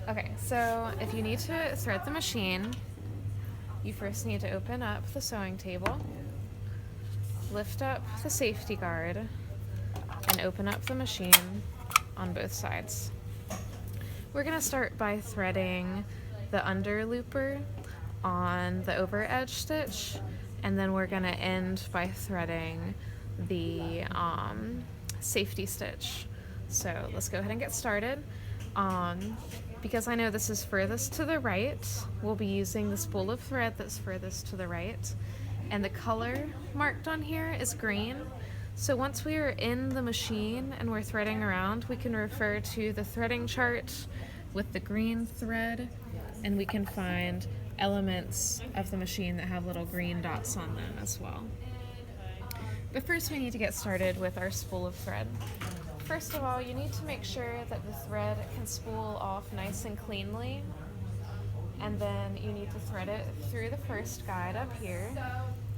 Okay, so if you need to thread the machine, you first need to open up the sewing table, lift up the safety guard, and open up the machine on both sides. We're going to start by threading the under looper on the over edge stitch, and then we're going to end by threading the safety stitch. So let's go ahead and get started. Because I know this is furthest to the right, we'll be using the spool of thread that's furthest to the right, and the color marked on here is green. So once we are in the machine and we're threading around, we can refer to the threading chart with the green thread, and we can find elements of the machine that have little green dots on them as well. But first we need to get started with our spool of thread. First of all, you need to make sure that the thread can spool off nice and cleanly, and then you need to thread it through the first guide up here.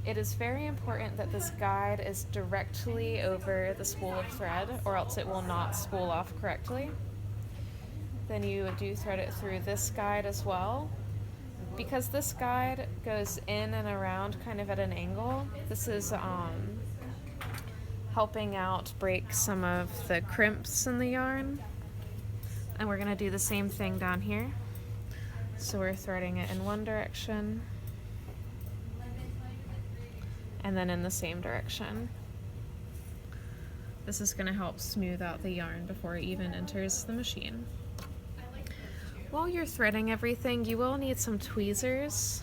It is very important that this guide is directly over the spool of thread, or else it will not spool off correctly. Then you do thread it through this guide as well. Because this guide goes in and around kind of at an angle, this is helping out break some of the crimps in the yarn. And we're going to do the same thing down here. So we're threading it in one direction and then in the same direction. This is going to help smooth out the yarn before it even enters the machine. While you're threading everything, you will need some tweezers.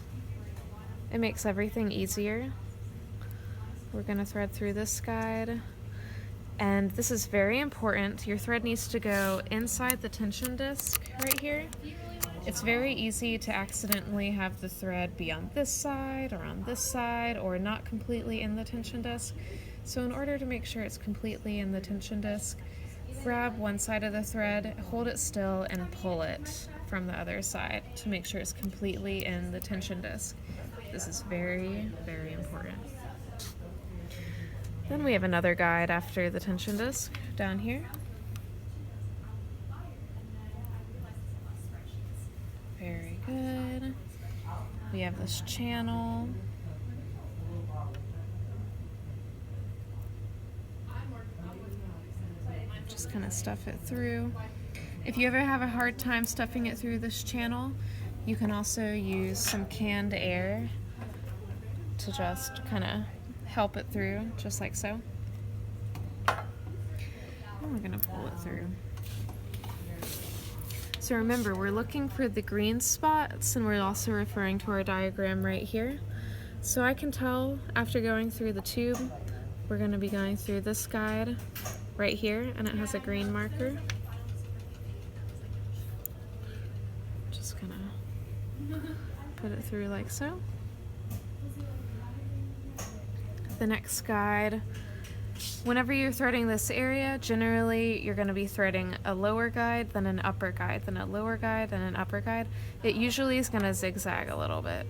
It makes everything easier. We're going to thread through this guide, and this is very important. Your thread needs to go inside the tension disc right here. It's very easy to accidentally have the thread be on this side or on this side, or not completely in the tension disc. So in order to make sure it's completely in the tension disc, grab one side of the thread, hold it still, and pull it from the other side to make sure it's completely in the tension disc. This is very, very important. Then we have another guide after the tension disc down here. Very good. We have this channel. Just kind of stuff it through. If you ever have a hard time stuffing it through this channel, you can also use some canned air to just kind of help it through, just like so. And we're going to pull it through. So remember, we're looking for the green spots, and we're also referring to our diagram right here. So I can tell after going through the tube, we're going to be going through this guide right here, and it has a green marker. Just gonna put it through like so. The next guide, whenever you're threading this area, generally you're going to be threading a lower guide, then an upper guide, then a lower guide, then an upper guide. It usually is going to zigzag a little bit.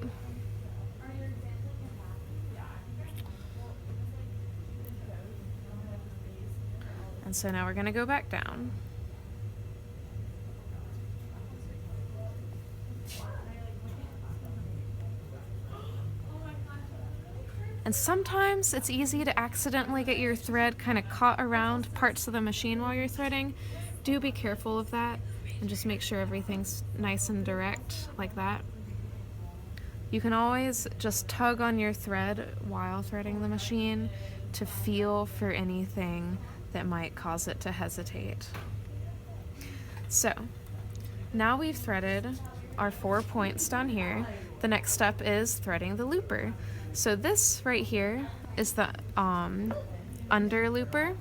And so now we're going to go back down. And sometimes it's easy to accidentally get your thread kind of caught around parts of the machine while you're threading. Do be careful of that and just make sure everything's nice and direct like that. You can always just tug on your thread while threading the machine to feel for anything that might cause it to hesitate. So now we've threaded our 4 points down here. The next step is threading the looper. So this right here is the under looper.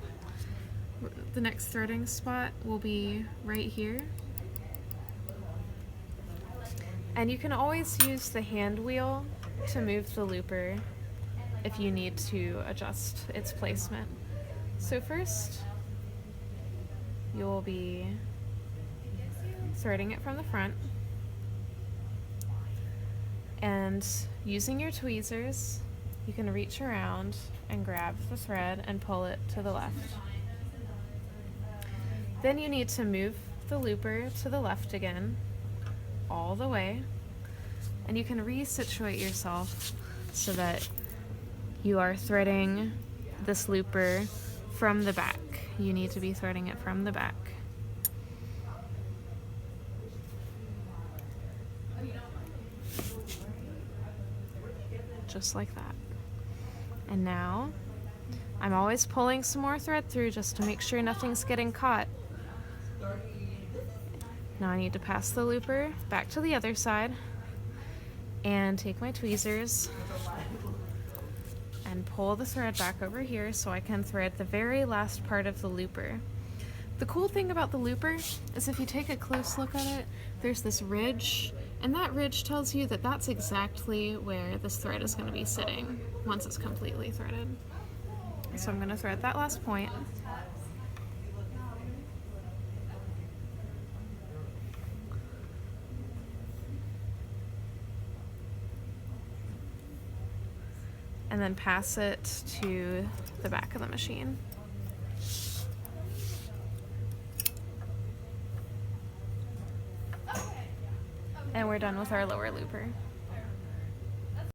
The next threading spot will be right here. And you can always use the hand wheel to move the looper if you need to adjust its placement. So first, you'll be threading it from the front, and using your tweezers, you can reach around and grab the thread and pull it to the left. Then you need to move the looper to the left again, all the way, and you can resituate yourself so that you are threading this looper from the back. You need to be threading it from the back. Just like that. And now I'm always pulling some more thread through just to make sure nothing's getting caught. Now I need to pass the looper back to the other side and take my tweezers and pull the thread back over here so I can thread the very last part of the looper. The cool thing about the looper is if you take a close look at it, there's this ridge, and that ridge tells you that that's exactly where this thread is going to be sitting once it's completely threaded. So I'm going to thread that last point. And then pass it to the back of the machine. And we're done with our lower looper.